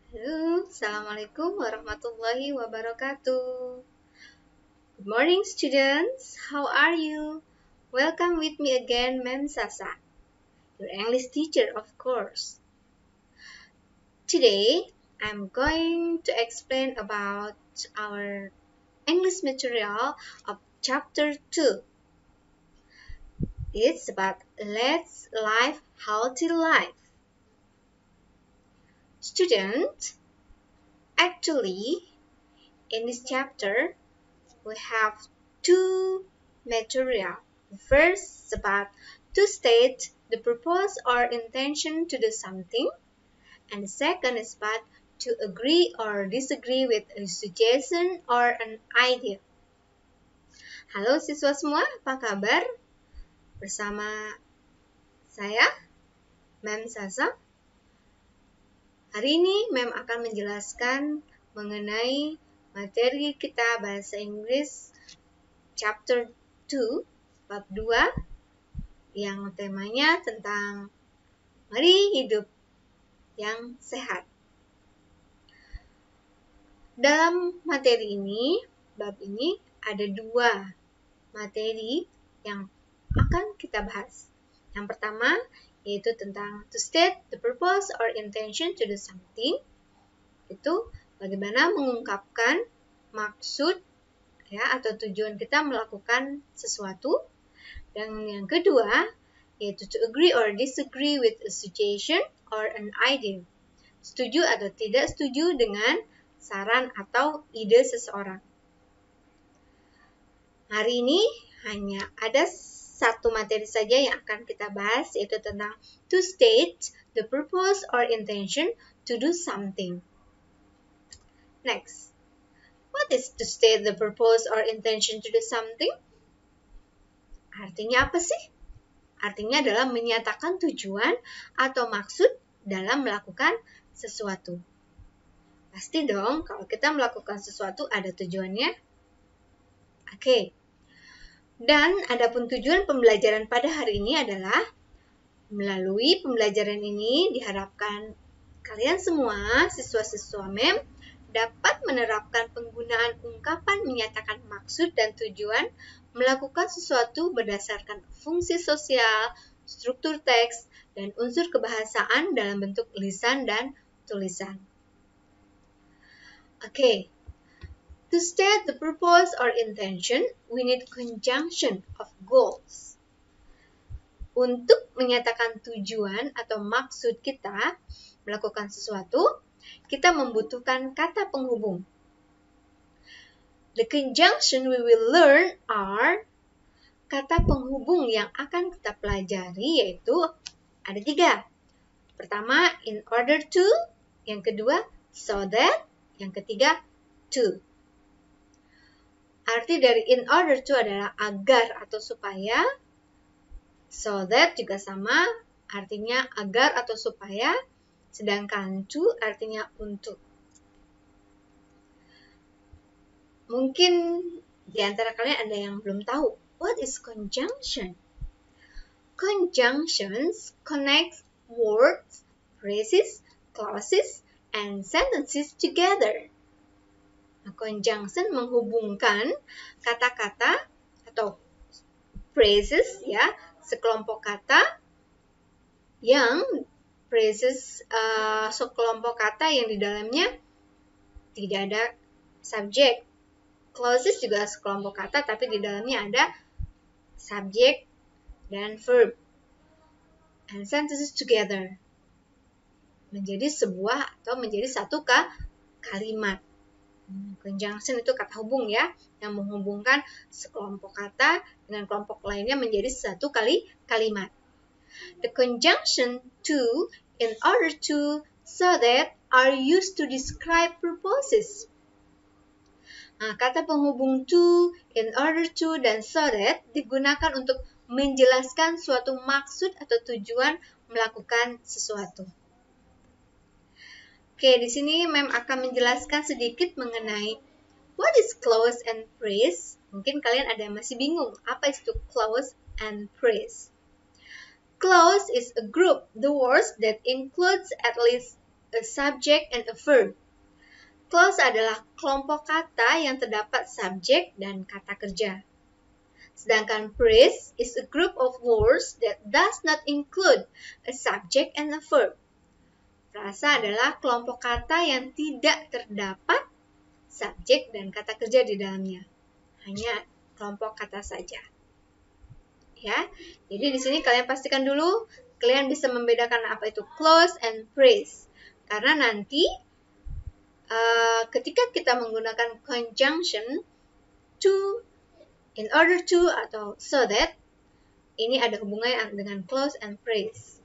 Halo, Assalamualaikum warahmatullahi wabarakatuh. Good morning, students. How are you? Welcome with me again, Ma'am Sasa, your English teacher, of course. Today, I'm going to explain about our English material of Chapter 2. It's about Let's Live Healthy Life. Students, actually, in this chapter, we have two material. The first is about to state the purpose or intention to do something, and the second is about to agree or disagree with a suggestion or an idea. Halo siswa semua, apa kabar? Bersama saya, Ma'am Sasa. Hari ini Ma'am akan menjelaskan mengenai materi kita bahasa Inggris Chapter 2, bab 2, yang temanya tentang mari hidup yang sehat. Dalam materi ini, bab ini, ada dua materi yang akan kita bahas. Yang pertama, yaitu tentang to state the purpose or intention to do something. Itu bagaimana mengungkapkan maksud atau tujuan kita melakukan sesuatu. Dan yang kedua, yaitu to agree or disagree with a suggestion or an idea. Setuju atau tidak setuju dengan saran atau ide seseorang. Hari ini hanya ada satu materi saja yang akan kita bahas, yaitu tentang to state the purpose or intention to do something. Next, what is to state the purpose or intention to do something? Artinya apa sih? Artinya adalah menyatakan tujuan atau maksud dalam melakukan sesuatu. Pasti dong, kalau kita melakukan sesuatu ada tujuannya. Oke. Dan adapun tujuan pembelajaran pada hari ini adalah melalui pembelajaran ini diharapkan kalian semua, siswa-siswa MEM, dapat menerapkan penggunaan ungkapan menyatakan maksud dan tujuan melakukan sesuatu berdasarkan fungsi sosial, struktur teks, dan unsur kebahasaan dalam bentuk lisan dan tulisan. Oke, to state the purpose or intention, we need conjunction of goals. Untuk menyatakan tujuan atau maksud kita melakukan sesuatu, kita membutuhkan kata penghubung. The conjunction we will learn are kata penghubung yang akan kita pelajari, yaitu ada 3. Pertama, in order to. Yang kedua, so that. Yang ketiga, to. Arti dari in order to adalah agar atau supaya. So that juga sama, artinya agar atau supaya. Sedangkan to artinya untuk. Mungkin di antara kalian ada yang belum tahu, what is conjunction? Conjunctions connect words, phrases, clauses, and sentences together. Nah, conjunction menghubungkan kata-kata atau phrases, sekelompok kata yang sekelompok kata yang di dalamnya tidak ada subjek. Clauses juga sekelompok kata, tapi di dalamnya ada subjek dan verb. And sentences together. Menjadi sebuah atau menjadi satu kalimat. Conjunction itu kata hubung yang menghubungkan sekelompok kata dengan kelompok lainnya menjadi satu kalimat. The conjunction to, in order to, so that are used to describe purposes. Nah, kata penghubung to, in order to, dan so that digunakan untuk menjelaskan suatu maksud atau tujuan melakukan sesuatu. Oke, di sini Ma'am akan menjelaskan sedikit mengenai what is clause and phrase. Mungkin kalian ada yang masih bingung, apa itu clause and phrase? Clause is a group, the words that includes at least a subject and a verb. Clause adalah kelompok kata yang terdapat subjek dan kata kerja. Sedangkan phrase is a group of words that does not include a subject and a verb. Frasa adalah kelompok kata yang tidak terdapat subjek dan kata kerja di dalamnya. Hanya kelompok kata saja. Ya. Jadi di sini kalian pastikan dulu kalian bisa membedakan apa itu clause and phrase. Karena nanti ketika kita menggunakan conjunction to, in order to, atau so that, ini ada hubungannya dengan clause and phrase.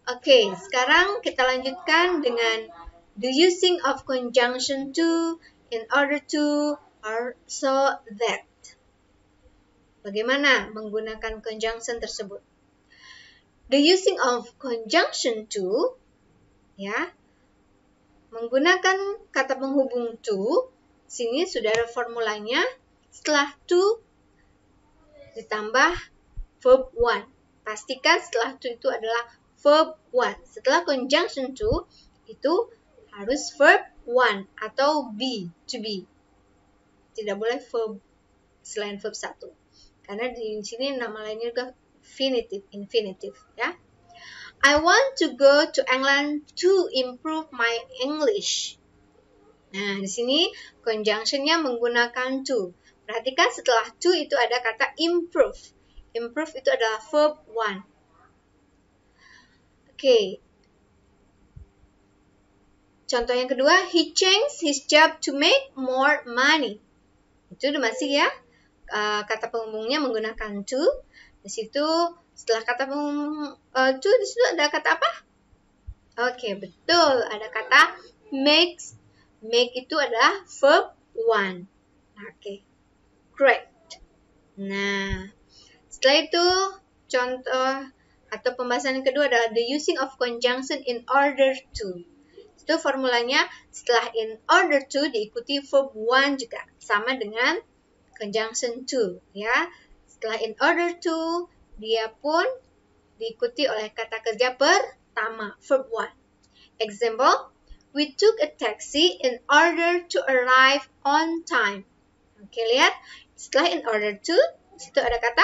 Oke, sekarang kita lanjutkan dengan the using of conjunction to, in order to, or so that. Bagaimana menggunakan conjunction tersebut? The using of conjunction to, ya, menggunakan kata penghubung to, sini sudah ada formulanya, setelah to ditambah verb one. Pastikan setelah to itu adalah verb one. Setelah conjunction to, itu harus verb one atau be, to be. Tidak boleh verb selain verb satu. Karena di sini nama lainnya juga infinitive, ya. I want to go to England to improve my English. Nah, di sini conjunctionnya menggunakan to. Perhatikan setelah to itu ada kata improve. Improve itu adalah verb one. Oke. Contoh yang kedua, he changed his job to make more money. Itu masih ya. Kata penghubungnya menggunakan to. Di situ setelah kata penghubung to, di situ ada kata apa? Oke, betul. Ada kata makes. Make itu adalah verb one. Oke, great. Nah, setelah itu contoh atau pembahasan yang kedua adalah the using of conjunction in order to. Itu formulanya setelah in order to diikuti verb one juga. Sama dengan conjunction to, ya. Setelah in order to, dia pun diikuti oleh kata kerja pertama, verb one. Example, we took a taxi in order to arrive on time. Oke, lihat. Setelah in order to, situ ada kata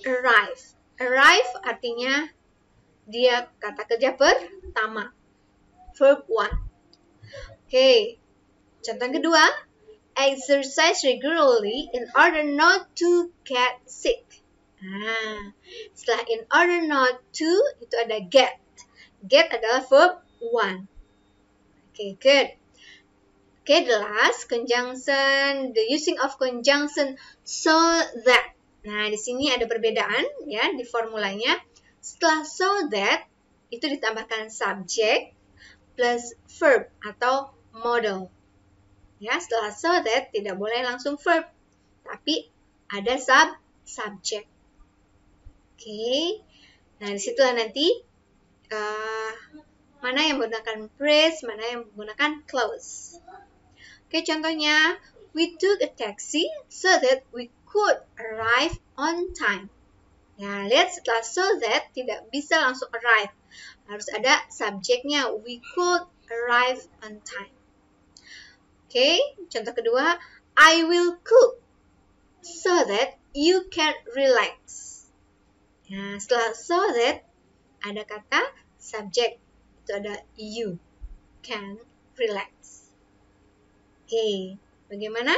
arrive. Arrive artinya dia kata kerja pertama, verb one. Oke, contoh kedua, exercise regularly in order not to get sick. Nah, setelah in order not to, itu ada get. Get adalah verb one. Oke, good. Oke, the last, conjunction, the using of conjunction so that. Nah, di sini ada perbedaan ya di formulanya. Setelah so that, itu ditambahkan subject plus verb atau modal. Ya, setelah so that tidak boleh langsung verb, tapi ada subject. Oke. Nah, disitulah nanti mana yang menggunakan phrase, mana yang menggunakan clause. Oke, contohnya, we took a taxi so that we could arrive on time. Nah, lihat setelah so that tidak bisa langsung arrive. Harus ada subjeknya, we could arrive on time. Oke, contoh kedua, I will cook so that you can relax. Nah, setelah so that ada kata subject, itu ada you can relax. Oke, bagaimana?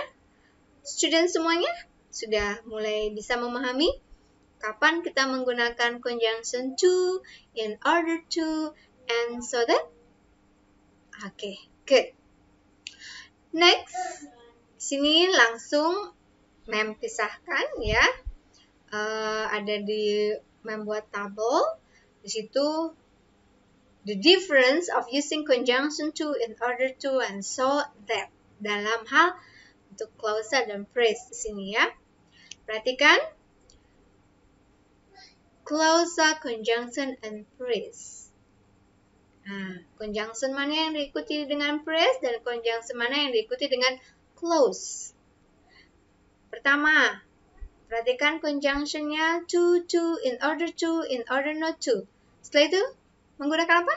Student semuanya sudah mulai bisa memahami kapan kita menggunakan conjunction to, in order to, and so that? Oke, good. Next, sini langsung mempisahkan ya. Ada di membuat tabel. Di situ the difference of using conjunction to, in order to, and so that dalam hal untuk clause dan phrase di sini ya. Perhatikan clause, conjunction, and phrase. Nah, conjunction mana yang diikuti dengan phrase dan conjunction mana yang diikuti dengan clause. Pertama, perhatikan conjunctionnya to, in order not to. Setelah itu, menggunakan apa?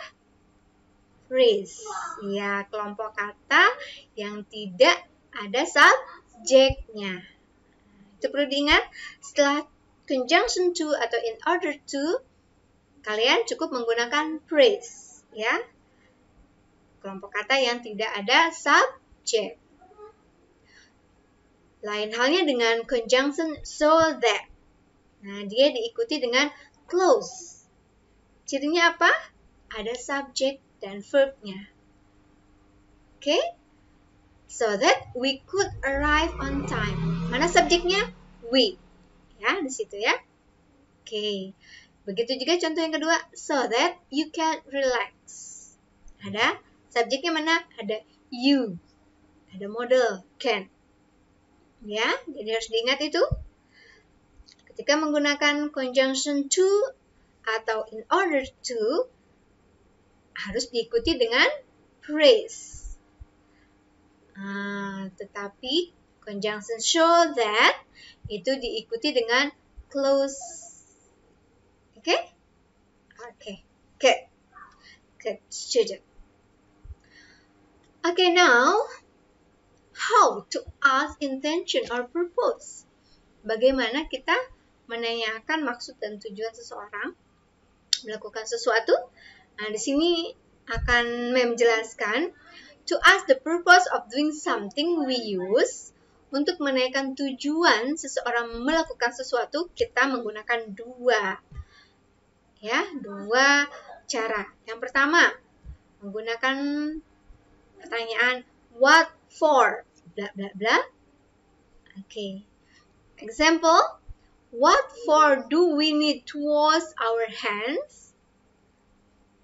phrase. Ya, kelompok kata yang tidak ada subjeknya. Itu perlu diingat, setelah conjunction to atau in order to, kalian cukup menggunakan phrase, ya. Kelompok kata yang tidak ada subjek. Lain halnya dengan conjunction so that. Nah, dia diikuti dengan clause. Cirinya apa? Ada subjek dan verb-nya. Oke? So that we could arrive on time. Mana subjeknya? We. Ya, di situ ya. Oke. Begitu juga contoh yang kedua. So that you can relax. Ada subjeknya mana? Ada you. Ada model can. Ya, jadi harus diingat itu. Ketika menggunakan conjunction to atau in order to, harus diikuti dengan phrase. Tetapi conjunction show that itu diikuti dengan clause. Oke? Oke. Good. Student. Okay, now how to ask intention or purpose. Bagaimana kita menanyakan maksud dan tujuan seseorang melakukan sesuatu. Nah, di sini akan menjelaskan to ask the purpose of doing something we use. Untuk menanyakan tujuan seseorang melakukan sesuatu, kita menggunakan dua cara. Yang pertama, menggunakan pertanyaan what for, bla bla bla. Oke. Example, what for do we need to wash our hands?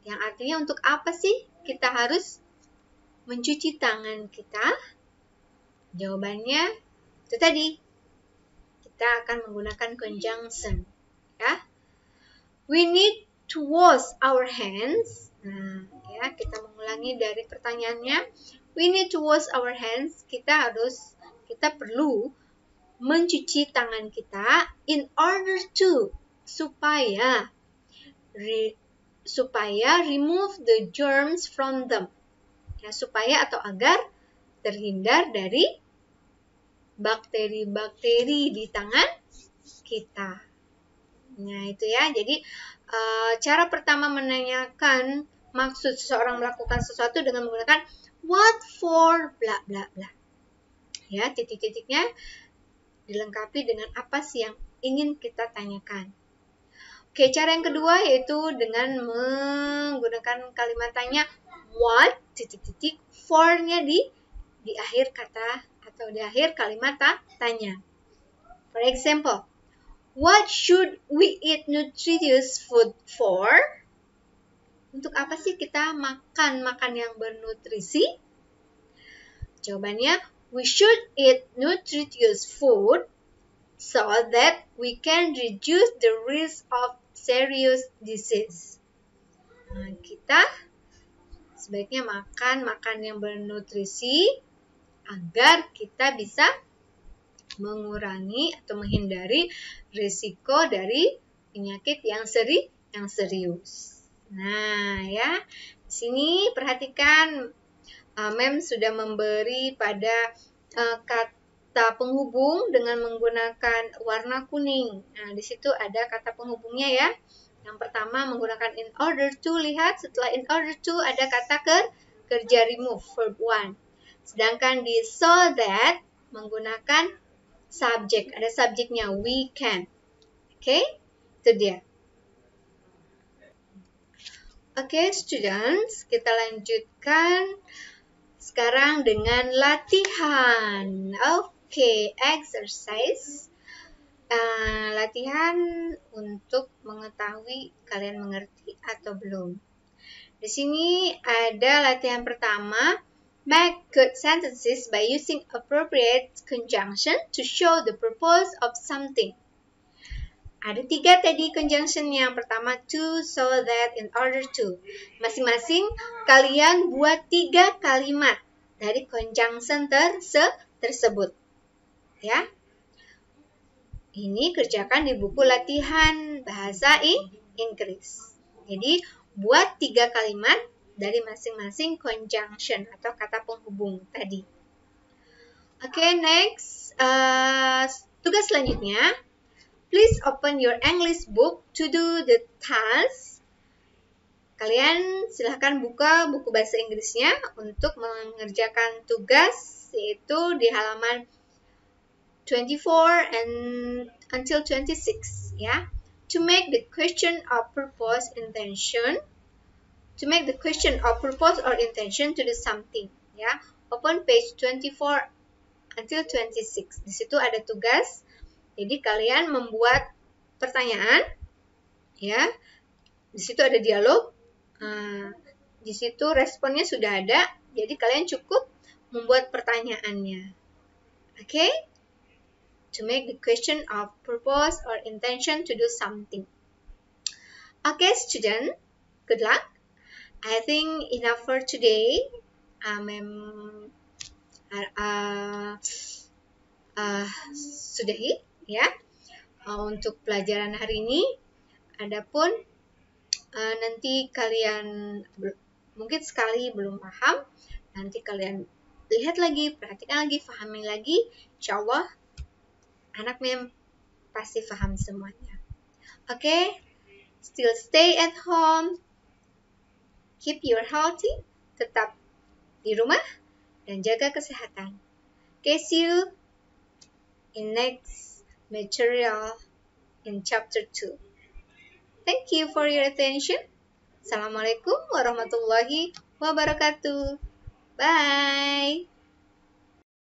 Yang artinya untuk apa sih kita harus mencuci tangan kita? Jawabannya itu tadi. Kita akan menggunakan conjunction, ya. We need to wash our hands. Nah, ya, kita mengulangi dari pertanyaannya. We need to wash our hands. Kita perlu mencuci tangan kita in order to, supaya remove the germs from them. Ya, supaya atau agar terhindar dari bakteri-bakteri di tangan kita. Nah, itu ya. Jadi, cara pertama menanyakan maksud seseorang melakukan sesuatu dengan menggunakan what for, bla bla bla. Ya, titik-titiknya dilengkapi dengan apa sih yang ingin kita tanyakan. Oke, cara yang kedua yaitu dengan menggunakan kalimat tanya what, titik-titik, for-nya di akhir kata atau di akhir kalimat tanya. For example, what should we eat nutritious food for? Untuk apa sih kita makan yang bernutrisi? Jawabannya, we should eat nutritious food so that we can reduce the risk of serious disease. Nah, kita sebaiknya makan yang bernutrisi agar kita bisa mengurangi atau menghindari risiko dari penyakit yang serius. Nah, ya. Di sini perhatikan Mem sudah memberi pada kata penghubung dengan menggunakan warna kuning. Nah, di situ ada kata penghubungnya ya. Yang pertama menggunakan in order to. Lihat, setelah in order to ada kata kerja remove, verb 1. Sedangkan di so that menggunakan subjek. Ada subjeknya, we can. Oke, itu dia. Oke, students, kita lanjutkan sekarang dengan latihan. Oke, exercise. Latihan untuk mengetahui kalian mengerti atau belum. Di sini ada latihan pertama. Make good sentences by using appropriate conjunction to show the purpose of something. Ada 3 tadi conjunctionnya. Yang pertama to, so that, in order to. Masing-masing kalian buat 3 kalimat dari conjunction tersebut. Ya. Ini kerjakan di buku latihan bahasa Inggris. Jadi buat 3 kalimat dari masing-masing conjunction atau kata penghubung tadi. Oke, next. Tugas selanjutnya. Please open your English book to do the task. Kalian silahkan buka buku bahasa Inggrisnya untuk mengerjakan tugas, yaitu di halaman 24 and until 26, ya. To make the question of purpose intention, to make the question of purpose or intention to do something, ya. Open page 24 until 26. Di situ ada tugas. Jadi kalian membuat pertanyaan, ya. Di situ ada dialog. Di situ responnya sudah ada. Jadi kalian cukup membuat pertanyaannya. Oke? To make the question of purpose or intention to do something. Okay, student, good luck. I think enough for today. Sudahi, ya, untuk pelajaran hari ini. Adapun nanti kalian mungkin sekali belum paham, nanti kalian lihat lagi, perhatikan lagi, pahami lagi. Insya Allah anak mem pasti paham semuanya. Oke, still stay at home, keep your healthy, tetap di rumah dan jaga kesehatan. Okay, see you in next material in chapter 2. Thank you for your attention. Assalamualaikum warahmatullahi wabarakatuh. Bye.